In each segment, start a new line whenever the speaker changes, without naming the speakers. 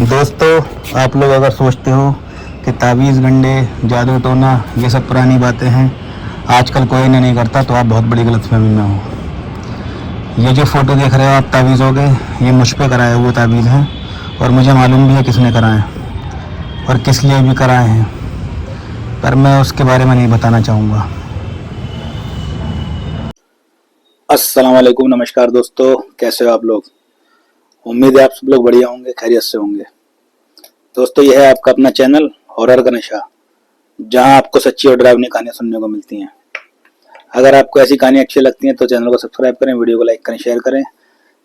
दोस्तों, आप लोग अगर सोचते हो कि तावीज़ गंडे जादू टोना ये सब पुरानी बातें हैं, आजकल कोई नहीं करता, तो आप बहुत बड़ी गलतफहमी में हो। ये जो फ़ोटो देख रहे हो आप तावीज़ों के, ये मुझ पे कराए हुए तावीज़ हैं और मुझे मालूम भी है किसने कराए और किस लिए भी कराए हैं, पर मैं उसके बारे में नहीं बताना चाहूँगा।
अस्सलाम वालेकुम, नमस्कार दोस्तों, कैसे हो आप लोग। उम्मीद है आप सब लोग बढ़िया होंगे, खैरियत से होंगे। दोस्तों, यह है आपका अपना चैनल हॉरर का नशा, जहां आपको सच्ची और डरावनी कहानियां सुनने को मिलती हैं। अगर आपको ऐसी कहानी अच्छी लगती हैं तो चैनल को सब्सक्राइब करें, वीडियो को लाइक करें, शेयर करें,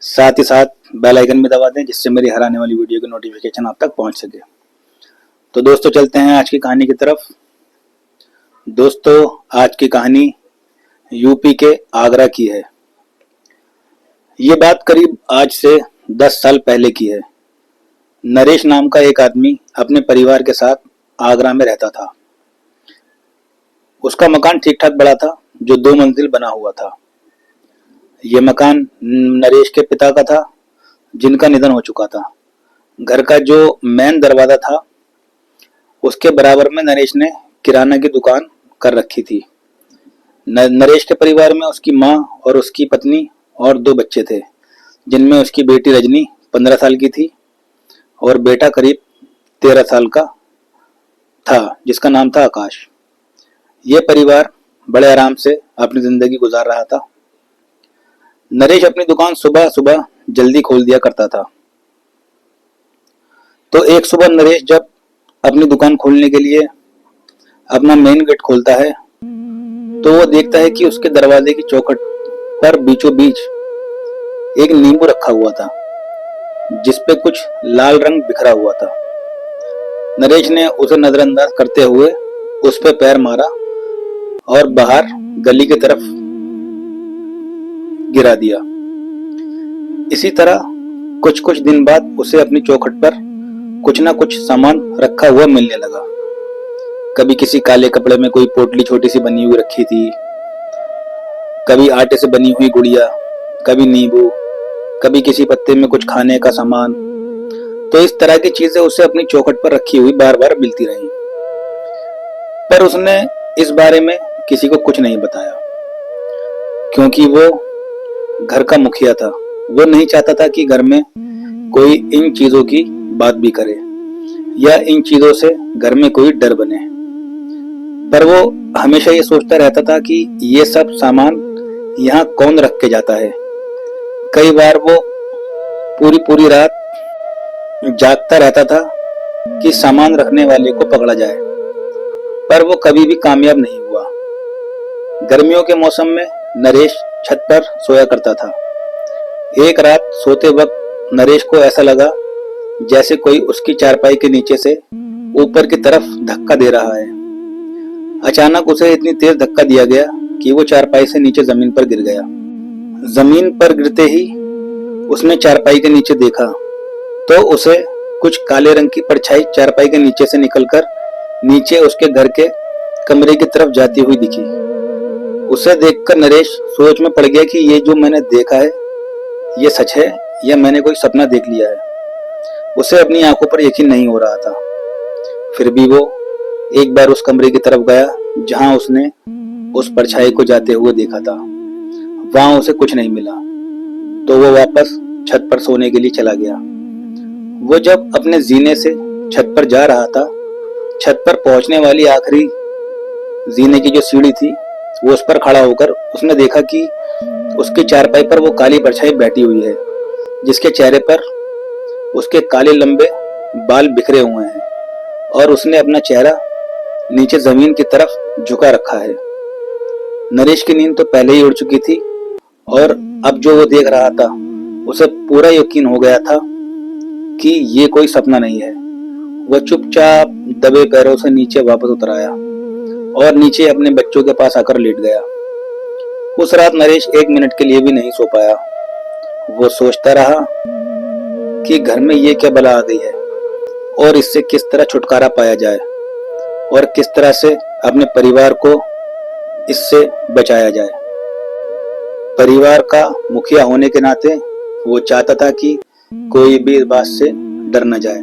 साथ ही साथ बेल आइकन भी दबा दें, जिससे मेरी हर आने वाली वीडियो की नोटिफिकेशन आप तक पहुंच सके। तो दोस्तों, चलते हैं आज की कहानी की तरफ। दोस्तों, आज की कहानी यूपी के आगरा की है। ये बात करीब आज से 10 साल पहले की है। नरेश नाम का एक आदमी अपने परिवार के साथ आगरा में रहता था। उसका मकान ठीक ठाक बड़ा था, जो 2 मंजिल बना हुआ था। यह मकान नरेश के पिता का था, जिनका निधन हो चुका था। घर का जो मेन दरवाजा था, उसके बराबर में नरेश ने किराना की दुकान कर रखी थी। नरेश के परिवार में उसकी माँ और उसकी पत्नी और 2 बच्चे थे, जिनमें उसकी बेटी रजनी 15 साल की थी और बेटा करीब 13 साल का था, जिसका नाम था आकाश। यह परिवार बड़े आराम से अपनी जिंदगी गुजार रहा था। नरेश अपनी दुकान सुबह सुबह जल्दी खोल दिया करता था। तो एक सुबह नरेश जब अपनी दुकान खोलने के लिए अपना मेन गेट खोलता है, तो वो देखता है कि उसके दरवाजे की चौखट पर बीचों बीच एक नींबू रखा हुआ था, जिस पे कुछ लाल रंग बिखरा हुआ था। नरेश ने उसे नजरअंदाज करते हुए उस पे पैर मारा और बाहर गली की तरफ गिरा दिया। इसी तरह कुछ कुछ दिन बाद उसे अपनी चौखट पर कुछ ना कुछ सामान रखा हुआ मिलने लगा। कभी किसी काले कपड़े में कोई पोटली छोटी सी बनी हुई रखी थी, कभी आटे से बनी हुई गुड़िया, कभी नींबू, कभी किसी पत्ते में कुछ खाने का सामान। तो इस तरह की चीजें उसे अपनी चौखट पर रखी हुई बार बार मिलती रही, पर उसने इस बारे में किसी को कुछ नहीं बताया, क्योंकि वो घर का मुखिया था। वो नहीं चाहता था कि घर में कोई इन चीजों की बात भी करे या इन चीजों से घर में कोई डर बने। पर वो हमेशा ये सोचता रहता था कि ये सब सामान यहाँ कौन रख के जाता है। कई बार वो पूरी पूरी रात जागता रहता था कि सामान रखने वाले को पकड़ा जाए, पर वो कभी भी कामयाब नहीं हुआ। गर्मियों के मौसम में नरेश छत पर सोया करता था। एक रात सोते वक्त नरेश को ऐसा लगा जैसे कोई उसकी चारपाई के नीचे से ऊपर की तरफ धक्का दे रहा है। अचानक उसे इतनी तेज धक्का दिया गया कि वो चारपाई से नीचे जमीन पर गिर गया। जमीन पर गिरते ही उसने चारपाई के नीचे देखा, तो उसे कुछ काले रंग की परछाई चारपाई के नीचे से निकलकर नीचे उसके घर के कमरे की तरफ जाती हुई दिखी। उसे देखकर नरेश सोच में पड़ गया कि ये जो मैंने देखा है ये सच है या मैंने कोई सपना देख लिया है। उसे अपनी आंखों पर यकीन नहीं हो रहा था। फिर भी वो एक बार उस कमरे की तरफ गया जहां उसने उस परछाई को जाते हुए देखा था। वहां उसे कुछ नहीं मिला, तो वो वापस छत पर सोने के लिए चला गया। वो जब अपने जीने से छत पर जा रहा था, छत पर पहुंचने वाली आखिरी जीने की जो सीढ़ी थी, वो उस पर खड़ा होकर उसने देखा कि उसकी चारपाई पर वो काली परछाई बैठी हुई है, जिसके चेहरे पर उसके काले लंबे बाल बिखरे हुए हैं और उसने अपना चेहरा नीचे जमीन की तरफ झुका रखा है। नरेश की नींद तो पहले ही उड़ चुकी थी और अब जो वो देख रहा था उसे पूरा यकीन हो गया था कि ये कोई सपना नहीं है। वह चुपचाप दबे पैरों से नीचे वापस उतर आया और नीचे अपने बच्चों के पास आकर लेट गया। उस रात नरेश 1 मिनट के लिए भी नहीं सो पाया। वो सोचता रहा कि घर में ये क्या बला आ गई है और इससे किस तरह छुटकारा पाया जाए और किस तरह से अपने परिवार को इससे बचाया जाए। परिवार का मुखिया होने के नाते वो चाहता था कि कोई भी इस बात से डर न जाए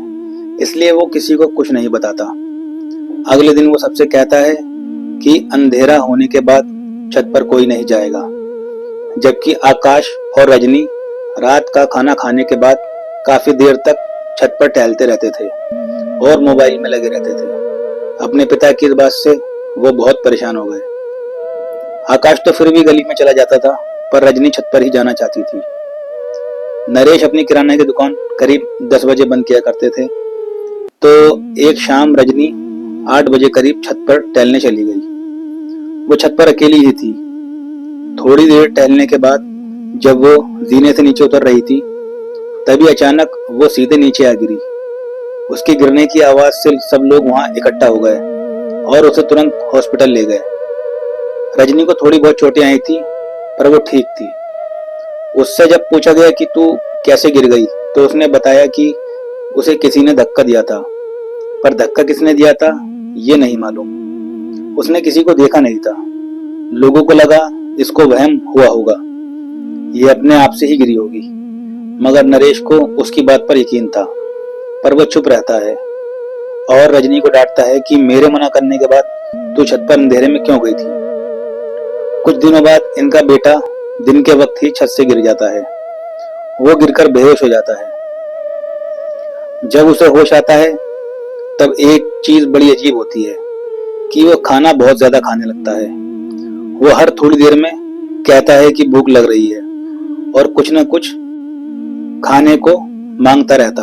इसलिए वो किसी को कुछ नहीं बताता। अगले दिन वो सबसे कहता है कि अंधेरा होने के बाद छत पर कोई नहीं जाएगा, जबकि आकाश और रजनी रात का खाना खाने के बाद काफी देर तक छत पर टहलते रहते थे और मोबाइल में लगे रहते थे। अपने पिता की इस बात से वो बहुत परेशान हो गए। आकाश तो फिर भी गली में चला जाता था, पर रजनी छत पर ही जाना चाहती थी। नरेश अपनी किराने की दुकान करीब 10 बजे बंद किया करते थे, तो एक शाम रजनी 8 बजे करीब छत पर टहलने चली गई। वो छत पर अकेली ही थी। थोड़ी देर टहलने के बाद जब वो जीने से नीचे उतर रही थी, तभी अचानक वो सीधे नीचे आ गिरी। उसके गिरने की आवाज से सब लोग वहां इकट्ठा हो गए और उसे तुरंत हॉस्पिटल ले गए। रजनी को थोड़ी बहुत चोटें आई थी, पर वो ठीक थी। उससे जब पूछा गया कि तू कैसे गिर गई, तो उसने बताया कि उसे किसी ने धक्का दिया था, पर धक्का किसने दिया था ये नहीं मालूम। उसने किसी को देखा नहीं था। लोगों को लगा इसको वहम हुआ होगा, ये अपने आप से ही गिरी होगी। मगर नरेश को उसकी बात पर यकीन था, पर वो चुप रहता है और रजनी को डांटता है कि मेरे मना करने के बाद तू छत पर अंधेरे में क्यों गई थी। कुछ दिनों बाद इनका बेटा दिन के वक्त ही छत से गिर जाता है। वो गिरकर बेहोश हो जाता है। जब उसे होश आता है तब एक चीज बड़ी अजीब होती है कि वो खाना बहुत ज्यादा खाने लगता है। वो हर थोड़ी देर में कहता है कि भूख लग रही है और कुछ न कुछ खाने को मांगता रहता।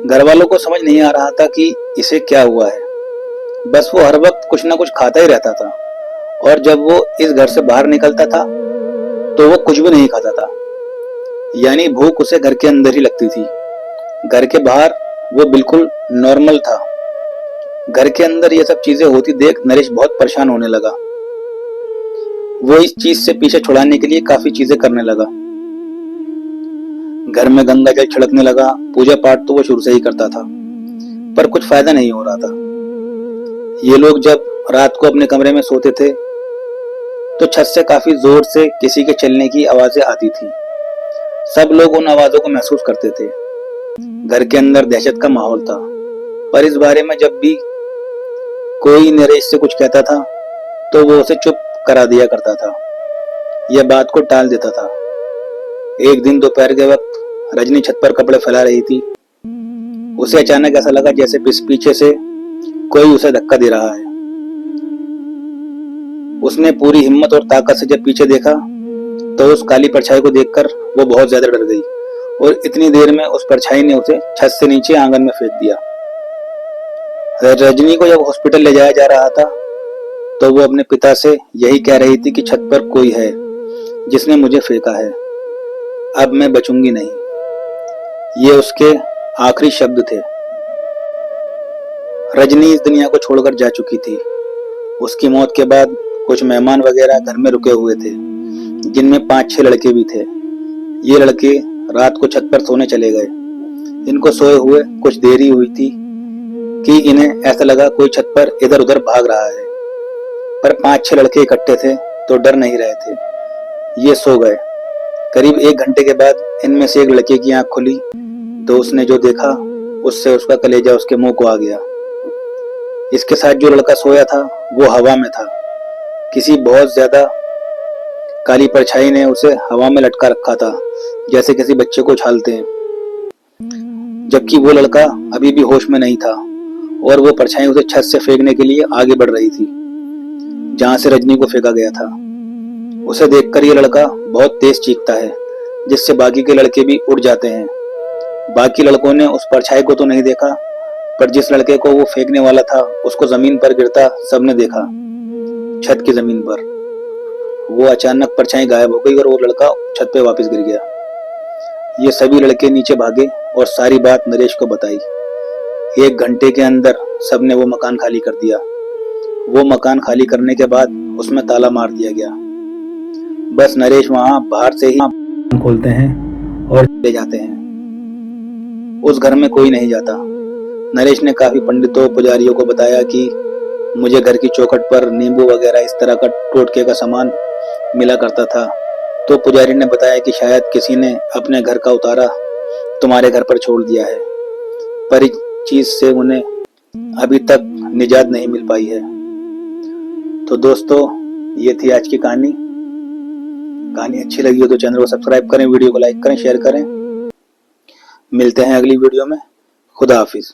घर वालों को समझ नहीं आ रहा था कि इसे क्या हुआ है। बस वो हर वक्त कुछ न कुछ खाता ही रहता था, और जब वो इस घर से बाहर निकलता था तो वो कुछ भी नहीं खाता था। यानी भूख उसे घर के अंदर ही लगती थी। घर के बाहर वो बिल्कुल नॉर्मल था। घर के अंदर ये सब चीजें होती देख नरेश बहुत परेशान होने लगा। वो इस चीज से पीछे छुड़ाने के लिए काफी चीजें करने लगा। घर में गंगा जल छिड़कने लगा। पूजा पाठ तो वो शुरू से ही करता था, पर कुछ फायदा नहीं हो रहा था। ये लोग जब रात को अपने कमरे में सोते थे तो छत से काफी जोर से किसी के चलने की आवाजें आती थी। सब लोग उन आवाजों को महसूस करते थे। घर के अंदर दहशत का माहौल था, पर इस बारे में जब भी कोई नरेश से कुछ कहता था तो वो उसे चुप करा दिया करता था, यह बात को टाल देता था। एक दिन दोपहर के वक्त रजनी छत पर कपड़े फैला रही थी। उसे अचानक ऐसा लगा जैसे पीछे से कोई उसे धक्का दे रहा है। उसने पूरी हिम्मत और ताकत से जब पीछे देखा तो उस काली परछाई को देखकर वो बहुत ज्यादा डर गई, और इतनी देर में उस परछाई ने उसे छत से नीचे आंगन में फेंक दिया। रजनी को जब हॉस्पिटल ले जाया जा रहा था तो वो अपने पिता से यही कह रही थी कि छत पर कोई है जिसने मुझे फेंका है, अब मैं बचूंगी नहीं। ये उसके आखिरी शब्द थे। रजनी इस दुनिया को छोड़कर जा चुकी थी। उसकी मौत के बाद कुछ मेहमान वगैरह घर में रुके हुए थे, जिनमें 5-6 लड़के भी थे। ये लड़के रात को छत पर सोने चले गए। इनको सोए हुए कुछ देर ही हुई थी कि इन्हें ऐसा लगा कोई छत पर इधर उधर भाग रहा है, पर 5-6 लड़के इकट्ठे थे तो डर नहीं रहे थे। ये सो गए। करीब 1 घंटे के बाद इनमें से एक लड़के की आंख खुली तो उसने जो देखा उससे उसका कलेजा उसके मुंह को आ गया। इसके साथ जो लड़का सोया था वो हवा में था। किसी बहुत ज्यादा काली परछाई ने उसे हवा में लटका रखा था, जैसे किसी बच्चे को उछालते हैं, जबकि वो लड़का अभी भी होश में नहीं था और वो परछाई उसे छत से फेंकने के लिए आगे बढ़ रही थी, जहां से रजनी को फेंका गया था। उसे देखकर ये लड़का बहुत तेज चीखता है, जिससे बाकी के लड़के भी उड़ जाते हैं। बाकी लड़कों ने उस परछाई को तो नहीं देखा, पर जिस लड़के को वो फेंकने वाला था उसको जमीन पर गिरता सबने देखा, छत की जमीन पर। वो अचानक परछाई गायब हो गई और वो लड़का छत पे वापस गिर गया। ये सभी लड़के नीचे भागे और सारी बात नरेश को बताई। 1 घंटे के अंदर सबने वो मकान खाली कर दिया। वो मकान खाली करने के बाद उसमें ताला मार दिया गया। बस नरेश वहां बाहर से ही खोलते हैं और ले जाते हैं। उस घर में कोई नहीं जाता। नरेश ने काफी पंडितों पुजारियों को बताया कि मुझे घर की चौखट पर नींबू वगैरह इस तरह का टोटके का सामान मिला करता था, तो पुजारी ने बताया कि शायद किसी ने अपने घर का उतारा तुम्हारे घर पर छोड़ दिया है। परी चीज से उन्हें अभी तक निजात नहीं मिल पाई है। तो दोस्तों, ये थी आज की कहानी। कहानी अच्छी लगी हो तो चैनल को सब्सक्राइब करें, वीडियो को लाइक करें, शेयर करें। मिलते हैं अगली वीडियो में। खुदा हाफिज।